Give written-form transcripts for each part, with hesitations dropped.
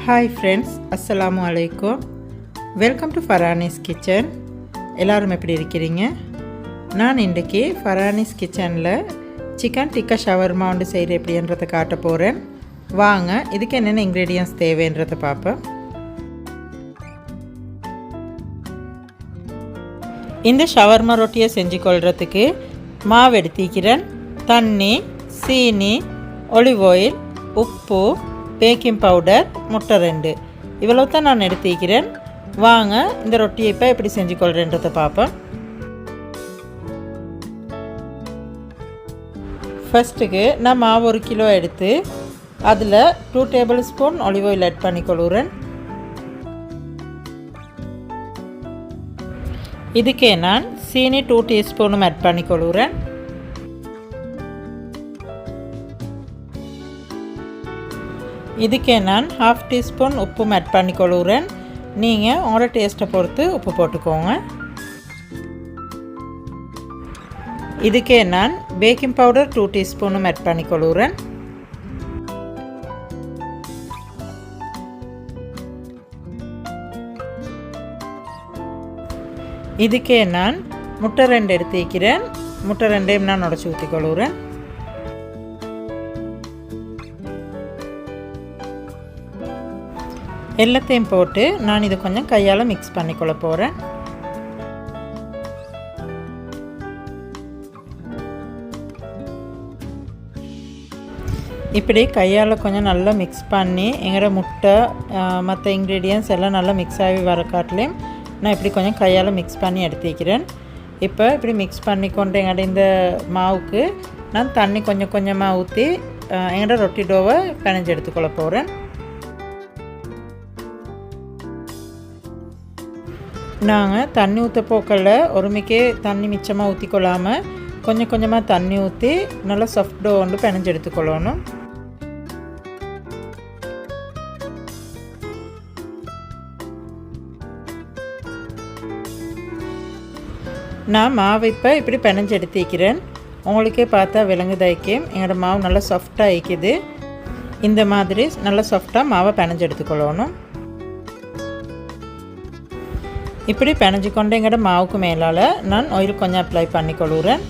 Hi friends, Assalamu alaikum. Welcome to Farani's kitchen. எல்லாரும் எப்படி இருக்கீங்க? நான் இன்றைக்கு Farani's kitchenல chicken tikka shawarma வந்து செய்யறது எப்படின்றத காட்ட போறேன். வாங்க இதுக்கு என்னென்ன ingredients தேவைன்றத பாப்போம். இந்த shawarma ரொட்டியை செஞ்சு கொள்றதுக்கு மாவு எடுத்துக்கிறேன். தண்ணி, சீனி, olive oil, உப்பு, பேக்கிங் பவுடர், முட்டை 2 இவ்வளோ தான் நான் எடுத்துக்கிறேன். வாங்க இந்த ரொட்டியை இப்போ எப்படி செஞ்சு கொள்றேன்றதை பார்ப்போம். ஃபஸ்ட்டுக்கு நான் மாவு 1 கிலோ எடுத்து அதில் 2 tablespoon olive oil add பண்ணிக்கொள்கிறேன். இதுக்கே நான் சீனி 2 டீஸ்பூனும் ஆட் பண்ணிக்கொள்கிறேன். இதுக்கே நான் 1/2 டீஸ்பூன் உப்பும் ஆட் பண்ணிக்கொள்கிறேன். நீங்கள் உங்களோட டேஸ்ட்டை பொறுத்து உப்பு போட்டுக்கோங்க. இதுக்கே நான் பேக்கிங் பவுடர் 2 டீஸ்பூனும் ஆட் பண்ணிக்கொள்கிறேன். இதுக்கே நான் முட்டை 2 எடுத்து வைக்கிறேன். முட்டை 2ஐயும் நான் உடச்சி ஊற்றிக்கொள்கிறேன். எல்லாத்தையும் போட்டு நான் இதை கொஞ்சம் கையால் மிக்ஸ் பண்ணிக்கொள்ள போகிறேன். இப்படி கையால் கொஞ்சம் நல்லா மிக்ஸ் பண்ணி எங்களோட முட்டை மற்ற இன்க்ரீடியன்ட்ஸ் எல்லாம் நல்லா மிக்ஸ் ஆகி வர காட்டிலையும் நான் இப்படி கொஞ்சம் கையால் மிக்ஸ் பண்ணி எடுத்துக்கிறேன். இப்போ இப்படி மிக்ஸ் பண்ணிக்கொண்டு எங்களோட இந்த மாவுக்கு நான் தண்ணி கொஞ்சம் கொஞ்சமாக ஊற்றி எங்களோட ரொட்டி டோவை பிணைஞ்சு எடுத்துக்கொள்ள போகிறேன். நாங்கள் தண்ணி ஊற்ற போக்கல ஒருமைக்கே தண்ணி மிச்சமாக ஊற்றிக்கொள்ளாமல் கொஞ்சம் கொஞ்சமாக தண்ணி ஊற்றி நல்லா சாஃப்ட் டோ வந்து பிணைஞ்சு எடுத்துக்கொள்ளணும். நான் மாவு இப்போ இப்படி பிணைஞ்சு எடுத்துக்கிறேன். உங்களுக்கே பார்த்தா விலங்குதாய்க்கு எங்களோட மாவு நல்லா சாஃப்டாக ஆயிக்குது. இந்த மாதிரி நல்லா சாஃப்டாக மாவை பிணைஞ்சு எடுத்துக்கொள்ளணும். இப்படி பிணைஞ்சு கொண்டு எங்களோட மாவுக்கு மேலால் நான் ஆயில் கொஞ்சம் அப்ளை பண்ணிக்கொள்கிறேன்.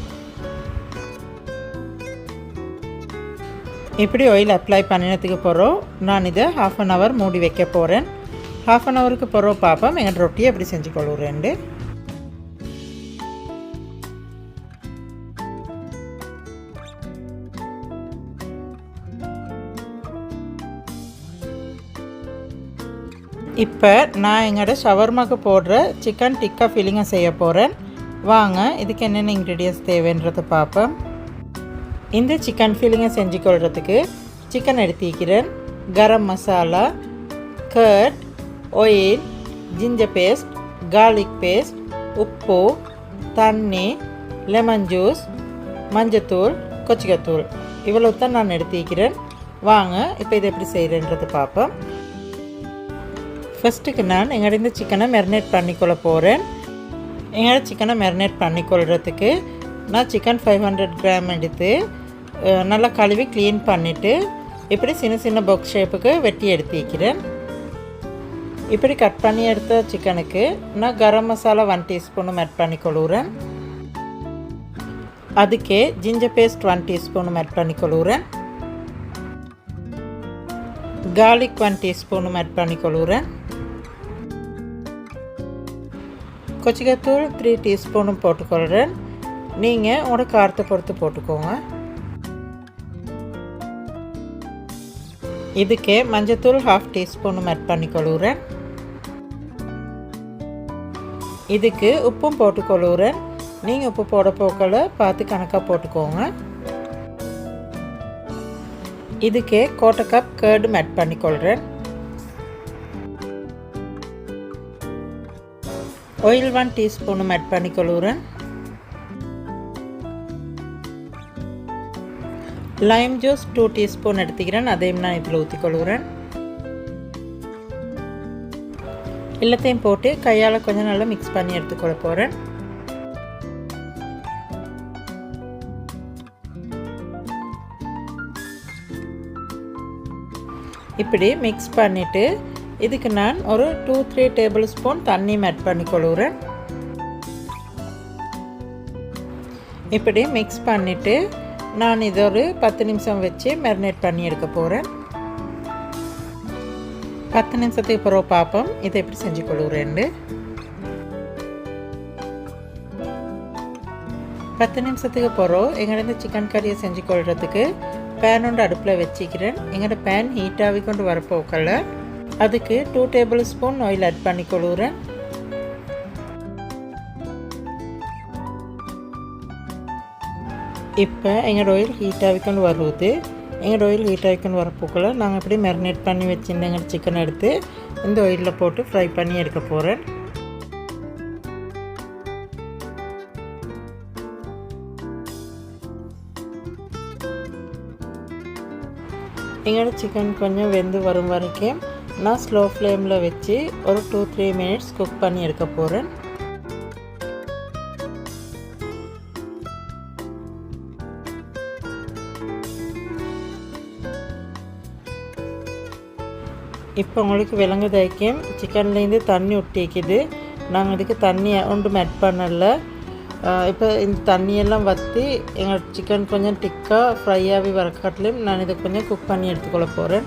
இப்படி ஆயில் அப்ளை பண்ணினதுக்கு பிறகு நான் இதை 1/2 hour மூடி வைக்க போகிறேன். 1/2 hourக்கு பிறகு பார்ப்போம் எங்களோட ரொட்டியை எப்படி செஞ்சு கொள்கிறேன். இப்போ நான் எங்களோட ஷவர்மாக்கு போடுற சிக்கன் டிக்கா ஃபில்லிங்கை செய்ய போகிறேன். வாங்க இதுக்கு என்னென்ன இன்க்ரீடியன்ட்ஸ் தேவைன்றதை பார்ப்போம். இந்த சிக்கன் ஃபில்லிங்கை செஞ்சு கொள்றதுக்கு சிக்கன் எடுத்துக்கிறேன். Garam masala, curd, oil, ginger paste, garlic paste, உப்பு, தண்ணி, லெமன் ஜூஸ், மஞ்சத்தூள், கொச்சிக்கத்தூள் இவ்வளோ தான் நான் எடுத்துக்கிறேன். வாங்க இப்போ இதை எப்படி செய்கிறேன்றதை பார்ப்போம். ஃபஸ்ட்டுக்கு நான் எங்களோட இந்த சிக்கனை மெரினேட் பண்ணிக்கொள்ள போகிறேன். எங்களோட சிக்கனை மெரினேட் பண்ணிக்கொள்கிறதுக்கு நான் சிக்கன் 500 கிராம் எடுத்து நல்லா கழுவி க்ளீன் பண்ணிவிட்டு இப்படி சின்ன சின்ன பாக்ஸ் ஷேப்புக்கு வெட்டி எடுத்து வைக்கிறேன். இப்படி கட் பண்ணி எடுத்த சிக்கனுக்கு நான் கரம் மசாலா 1 டீஸ்பூனும் ஆட் பண்ணிக்கொள்கிறேன். அதுக்கே ஜிஞ்சர் பேஸ்ட் 1 டீஸ்பூனும் ஆட் பண்ணிக்கொள்கிறேன். கார்லிக் 1 டீஸ்பூனும் ஆட் பண்ணிக்கொள்கிறேன். கொச்சிக்கத்தூள் 3 டீஸ்பூனும் போட்டுக்கொள்கிறேன். நீங்கள் உங்களோட காரத்தை பொறுத்து போட்டுக்கோங்க. இதுக்கே மஞ்சத்தூள் 1/2 டீஸ்பூனும் ஆட் பண்ணிக்கொள்கிறேன். இதுக்கு உப்பும் போட்டுக்கொள்கிறேன். நீங்கள் உப்பு போட போக்களை பார்த்து கணக்காக போட்டுக்கோங்க. இதுக்கே 1/4 கப் கர்டும் ஆட் பண்ணிக்கொள்கிறேன். ஆயில் 1 டீஸ்பூனும் ஆட் பண்ணிக்கொள்கிறேன். லைம் ஜூஸ் 2 டீஸ்பூன் எடுத்துக்கிறேன். அதையும் நான் இதில் ஊற்றிக்கொள்கிறேன். எல்லாத்தையும் போட்டு கையால் கொஞ்சம் நல்லா மிக்ஸ் பண்ணி எடுத்துக்கொள்ள போகிறேன். இப்படி மிக்ஸ் பண்ணிவிட்டு இதுக்கு நான் ஒரு 2-3 டேபிள் ஸ்பூன் தண்ணியும் ஆட் பண்ணி கொள்கிறேன். இப்படி மிக்ஸ் பண்ணிவிட்டு நான் இதை ஒரு 10 நிமிஷம் வச்சு மேரினேட் பண்ணி எடுக்க போகிறேன். 10 நிமிஷத்துக்கு பிறகு பார்ப்போம் இதை எப்படி செஞ்சு கொள்கிறேன்னு. 10 நிமிஷத்துக்கு பிறகு எங்களோட சிக்கன் கறியை செஞ்சு கொள்கிறதுக்கு பேன் ஒன்று அடுப்பில் வச்சுக்கிறேன். எங்களோட பேன் ஹீட் ஆகி கொண்டு வரப்போக்கல அதுக்கு 2 டேபிள் ஸ்பூன் ஆயில் ஆட் பண்ணி கொள்கிறேன். இப்போ எங்களோட ஆயில் ஹீட் ஆகிக்கொண்டு வருது. எங்களோட ஆயில் ஹீட் ஆகிக்கொண்டு வரப்போக்கல நாங்கள் இப்படி மேரினேட் பண்ணி வச்சுருந்த எங்கள் சிக்கன் எடுத்து இந்த ஆயிலில் போட்டு ஃப்ரை பண்ணி எடுக்க போகிறேன். எங்களோட சிக்கன் கொஞ்சம் வெந்து வரும் வரைக்கும் நான் ஸ்லோ ஃப்ளேமில் வச்சு ஒரு 2-3 மினிட்ஸ் குக் பண்ணி எடுக்க போகிறேன். இப்போ உங்களுக்கு விளங்குதாய்க்கும் சிக்கன்லேருந்து தண்ணி ஒட்டிக்குது. நாங்கள் இதுக்கு தண்ணி ஒன்றும் ஆட் பண்ணலை. இப்போ இந்த தண்ணியெல்லாம் வற்றி எங்கள் சிக்கன் கொஞ்சம் டிக்காக ஃப்ரை ஆகி வரக்காட்டிலையும் நான் இதை கொஞ்சம் குக் பண்ணி எடுத்துக்கொள்ள போகிறேன்.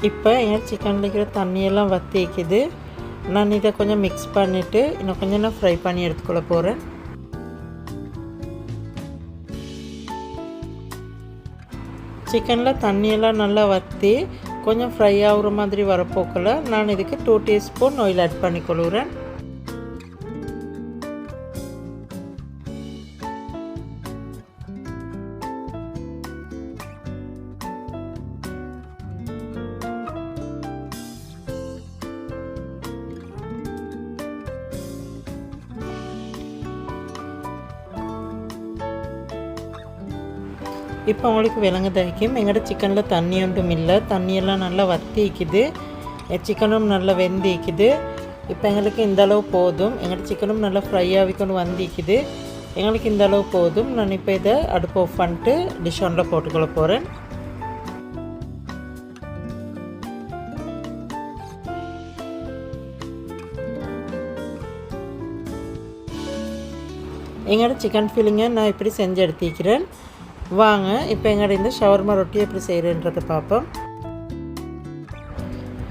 இப்போ எங்கள் சிக்கனில் இருக்கிற தண்ணியெல்லாம் வற்றிக்குது. நான் இதை கொஞ்சம் மிக்ஸ் பண்ணிவிட்டு இன்னும் கொஞ்சம் நான் ஃப்ரை பண்ணி எடுத்துக்கொள்ள போகிறேன். சிக்கனில் தண்ணியெல்லாம் நல்லா வற்றி கொஞ்சம் ஃப்ரை ஆகுற மாதிரி வரப்போக்கில் நான் இதுக்கு 2 டீஸ்பூன் ஆயில் ஆட் பண்ணி கொள்கிறேன். இப்போ உங்களுக்கு விளங்குதாய்க்கும் எங்களோட சிக்கனில் தண்ணி ஒன்றும் இல்லை. தண்ணியெல்லாம் நல்லா வற்றிக்குது. சிக்கனும் நல்லா வெந்திக்குது. இப்போ எங்களுக்கு இந்த அளவு போதும். எங்களோட சிக்கனும் நல்லா ஃப்ரை ஆகிக்கொண்டு வந்திக்குது. எங்களுக்கு இந்த அளவு போதும். நான் இப்போ இதை அடுப்பு ஆஃப் பண்ணிட்டு டிஷ் ஒன்றில் போட்டுக்கொள்ள போகிறேன். எங்களோட சிக்கன் ஃபில்லிங்கை நான் இப்படி செஞ்சு எடுத்துக்கிறேன். வாங்க இப்போ எங்களோட இந்த ஷவர்மா ரொட்டி எப்படி செய்கிறேன்றதை பார்ப்போம்.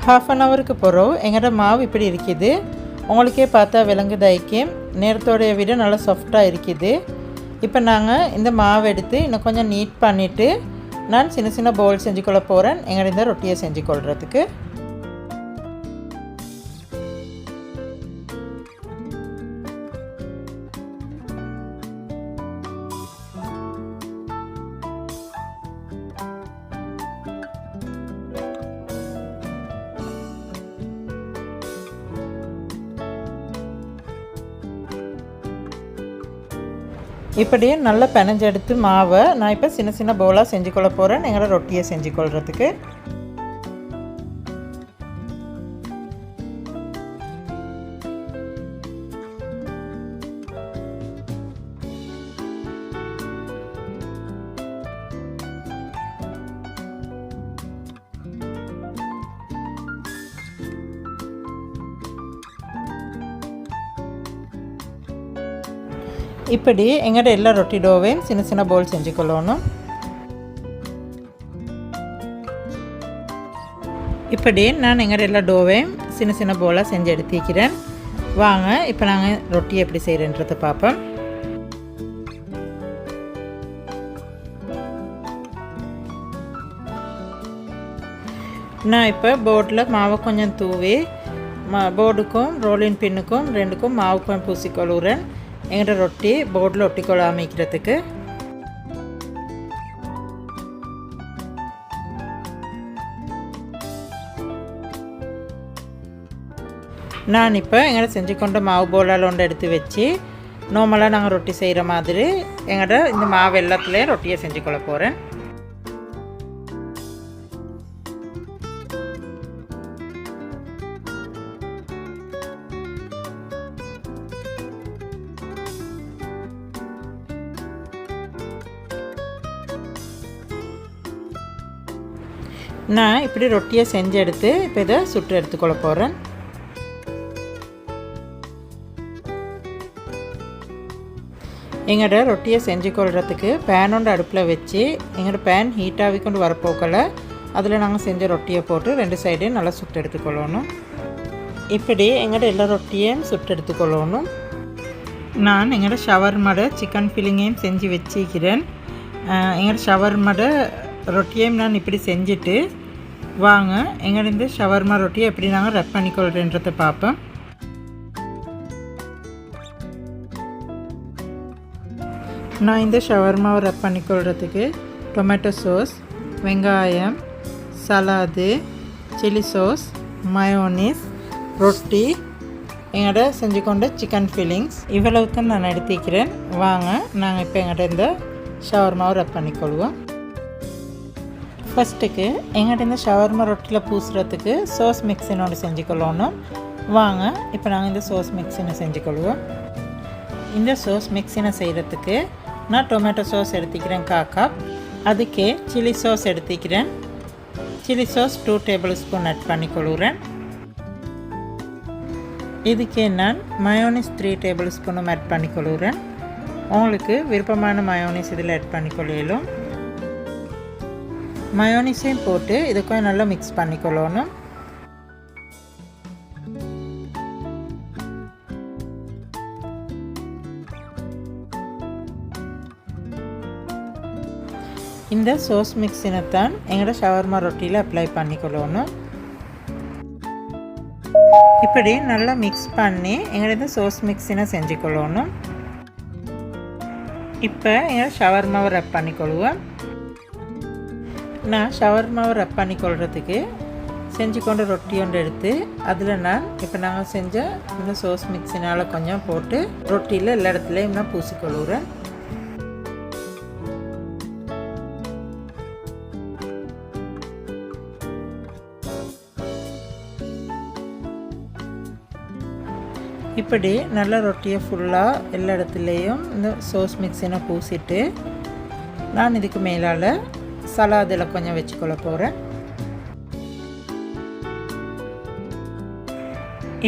1/2 ஹவருக்கு பிறகு எங்களோட மாவு இப்படி இருக்குது. உங்களுக்கே பார்த்தா விளங்குதாய்க்கும் நேரத்தோடைய விட நல்லா சாஃப்டாக இருக்குது. இப்போ நாங்கள் இந்த மாவு எடுத்து இன்னும் கொஞ்சம் நீட் பண்ணிவிட்டு நான் சின்ன சின்ன பவுல் செஞ்சு கொள்ள போகிறேன் எங்களோட இந்த ரொட்டியை செஞ்சு கொள்கிறதுக்கு. இப்படி நல்லா பிணைஞ்செடுத்து மாவை நான் இப்போ சின்ன சின்ன பவுலாக செஞ்சு கொள்ள போகிறேன் எங்களோட ரொட்டியை செஞ்சு கொள்கிறதுக்கு. இப்படி எங்களோட எல்லா ரொட்டி டோவையும் சின்ன சின்ன பவுல் செஞ்சு கொள்ளணும். இப்படி நான் எங்களோட எல்லா டோவையும் சின்ன சின்ன பவுலாக செஞ்சு எடுத்துக்கிறேன். வாங்க இப்போ நாங்கள் ரொட்டி எப்படி செய்கிறேன்றதை பார்ப்போம். நான் இப்போ போர்டில் மாவை கொஞ்சம் தூவி போர்டுக்கும் ரோலின் பின்னுக்கும் ரெண்டுக்கும் மாவு கொஞ்சம் பூசிக்கொள்கிறேன் எங்களோட ரொட்டி போர்டில் ஒட்டிக்கொள்ள அமைக்கிறதுக்கு. நான் இப்போ எங்களோட செஞ்சு கொண்ட மாவு போலால் ஒன்று எடுத்து வச்சு நார்மலாக நாங்கள் ரொட்டி செய்கிற மாதிரி எங்களோட இந்த மாவு எல்லாத்துலேயும் ரொட்டியை செஞ்சு கொள்ள போகிறேன். நான் இப்படி ரொட்டியை செஞ்சு எடுத்து இப்போ இதை சுட்டு எடுத்துக்கொள்ள போகிறேன். எங்களோட ரொட்டியை செஞ்சு கொள்றதுக்கு பேன் ஒன்று அடுப்பில் வச்சு எங்களோட பேன் ஹீட்டாகி கொண்டு வரப்போக்கல அதில் நாங்கள் செஞ்ச ரொட்டியை போட்டு 2 சைடையும் நல்லா சுட்டு எடுத்துக்கொள்ளணும். இப்படி எங்களோட எல்லா ரொட்டியையும் சுட்டு எடுத்துக்கொள்ளணும். நான் எங்களோட ஷவர்மாட சிக்கன் ஃபில்லிங்கையும் செஞ்சு வச்சுக்கிறேன். எங்களோட ஷவர்மாட ரொட்டியையும் நான் இப்படி செஞ்சுட்டு வாங்க எங்களோட இந்த ஷவர்மா ரொட்டியை எப்படி நாங்கள் ரெப் பண்ணிக்கொள்கிறேன்றதை பார்ப்போம். நான் இந்த ஷவர்மாவை ரெப் பண்ணிக்கொள்கிறதுக்கு டொமேட்டோ சாஸ், வெங்காயம், சலாது, சில்லி சாஸ், மயோனீஸ், ரொட்டி, எங்கள்கிட்ட செஞ்சு கொண்ட சிக்கன் ஃபில்லிங்ஸ் இவ்வளவுக்கு நான் எடுத்துக்கிறேன். வாங்க நாங்கள் இப்போ எங்கள்கிட்ட இந்த ஷவர்மாவை ரெப் பண்ணிக்கொள்வோம். ஃபஸ்ட்டுக்கு எங்கள்கிட்ட இந்த ஷவர்மா ரொட்டியில் பூசுகிறதுக்கு சோஸ் மிக்ஸினோடு செஞ்சுக்கொள்ளணும். வாங்க இப்போ நாங்கள் இந்த சோஸ் மிக்ஸினை செஞ்சுக்கொள்வோம். இந்த சோஸ் மிக்ஸினை செய்கிறதுக்கு நான் டொமேட்டோ சாஸ் எடுத்துக்கிறேன் 1/4 கப். அதுக்கே சில்லி சாஸ் எடுத்துக்கிறேன். Chilli sauce 2 tablespoon add பண்ணிக்கொள்கிறேன். இதுக்கே நான் மயோனிஸ் 3 டேபிள் ஸ்பூனும் ஆட் பண்ணிக்கொள்கிறேன். உங்களுக்கு விருப்பமான மயோனிஸ் இதில் ஆட் பண்ணிக்கொள்ளலும். மயோனிஸையும் போட்டு இதுக்கும் நல்லா மிக்ஸ் பண்ணிக்கொள்ளணும். இந்த சோஸ் மிக்ஸினை தான் எங்களோட ஷவர்மா ரொட்டியில் அப்ளை பண்ணிக்கொள்ளணும். இப்படி நல்லா மிக்ஸ் பண்ணி எங்களோட இந்த சோஸ் மிக்ஸினை செஞ்சுக்கொள்ளணும். இப்போ எங்களோட ஷவர்மாவை ரெப் பண்ணிக்கொள்வோம். நான் ஷவர்மாவை ரெப் பண்ணிக்கொள்கிறதுக்கு செஞ்சு கொண்ட ரொட்டி ஒன்று எடுத்து அதில் நான் இப்போ நாங்கள் செஞ்ச இந்த சோஸ் மிக்ஸினால் கொஞ்சம் போட்டு ரொட்டியில் எல்லா இடத்துலையும் நான் பூசிக்கொள்கிறேன். இப்படி நல்ல ரொட்டியை ஃபுல்லாக எல்லா இடத்துலையும் இந்த சோஸ் மிக்ஸினை பூசிட்டு நான் இதுக்கு மேலால் சலாதில் கொஞ்சம் வச்சுக்கொள்ள போகிறேன்.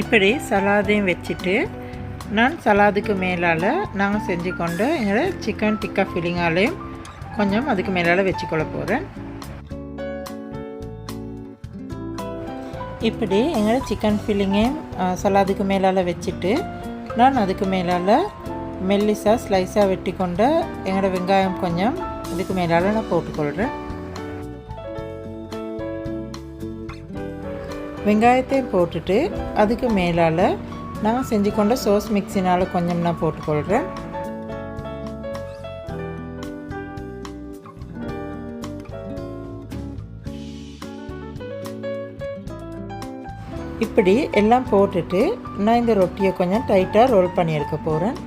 இப்படி சலாதையும் வச்சுட்டு நான் சலாதுக்கு மேலால் நாங்கள் செஞ்சு கொண்டு எங்களோட சிக்கன் டிக்கா ஃபில்லிங்காலையும் கொஞ்சம் அதுக்கு மேலால் வச்சுக்கொள்ள போகிறேன். இப்படி எங்களோட சிக்கன் ஃபில்லிங்கையும் சலாதுக்கு மேலால் வச்சுட்டு நான் அதுக்கு மேலால் மெல்லிஸாக ஸ்லைஸாக வெட்டி கொண்ட எங்களோட வெங்காயம் கொஞ்சம் இதுக்கு மேலால் நான் போட்டுக்கொள்கிறேன். வெங்காயத்தையும் போட்டுட்டு அதுக்கு மேலால் நான் செஞ்சு கொண்ட சோஸ் மிக்ஸினால் கொஞ்சம் நான் போட்டுக்கொள்கிறேன். இப்படி எல்லாம் போட்டுட்டு நான் இந்த ரொட்டியை கொஞ்சம் டைட்டாக ரோல் பண்ணி எடுக்க போகிறேன்.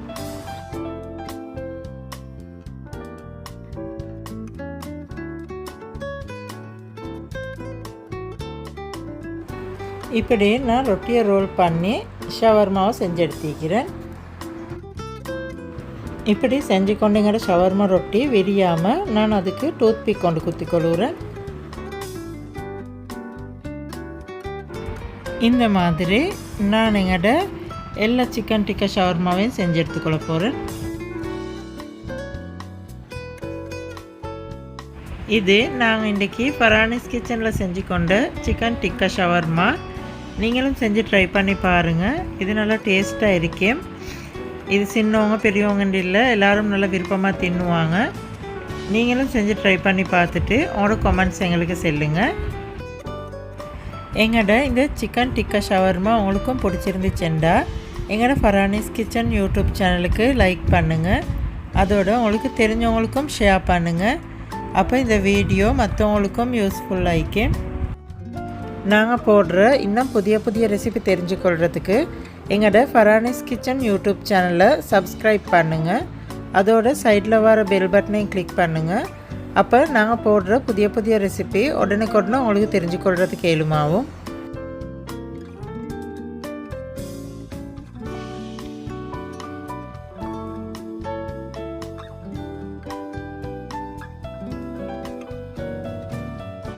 இப்படி நான் ரொட்டியை ரோல் பண்ணி ஷவர்மாவை செஞ்சு எடுத்துக்கிறேன். இப்படி செஞ்சு கொண்டுங்கிற ஷவர்மா ரொட்டி விரியாமல் நான் அதுக்கு டூத்பிக் கொண்டு குத்தி கொள்கிறேன். இந்த மாதிரி நான் எங்களோட எல்லா சிக்கன் டிக்கா ஷவர்மாவையும் செஞ்சு எடுத்துக்கொள்ள போகிறேன். இது நாங்கள் இன்றைக்கி ஃபரானிஸ் கிச்சனில் செஞ்சு கொண்ட சிக்கன் டிக்கா ஷவர்மா. நீங்களும் செஞ்சு ட்ரை பண்ணி பாருங்கள். இது நல்லா டேஸ்ட்டாக இருக்கேன். இது சின்னவங்க பெரியவங்கன்னு இல்லை, எல்லோரும் நல்லா விருப்பமாக தின்னுவாங்க. நீங்களும் செஞ்சு ட்ரை பண்ணி பார்த்துட்டு உங்களோட கமெண்ட்ஸ் எங்களுக்கு சொல்லுங்கள். எங்களோட இந்த சிக்கன் டிக்கா ஷவர்மா உங்களுக்கும் பிடிச்சிருந்துச்சுண்டா எங்களோட ஃபரானிஸ் கிச்சன் யூடியூப் சேனலுக்கு லைக் பண்ணுங்கள். அதோட உங்களுக்கு தெரிஞ்சவங்களுக்கும் ஷேர் பண்ணுங்கள். அப்போ இந்த வீடியோ மற்றவங்களுக்கும் யூஸ்ஃபுல்லாக இருக்கும். நாங்கள் போடுற இன்னும் புதிய புதிய ரெசிபி தெரிஞ்சுக்கொள்கிறதுக்கு எங்களோட ஃபரானிஸ் கிச்சன் யூடியூப் சேனலை சப்ஸ்கிரைப் பண்ணுங்கள். அதோட சைடில் வர பெல் பட்டனையும் கிளிக் பண்ணுங்கள். அப்போ நாங்கள் போடுற புதிய புதிய ரெசிபி உடனுக்குடனே உங்களுக்கு தெரிஞ்சுக்கொள்கிறதுக்கு ஏழுமாவும்.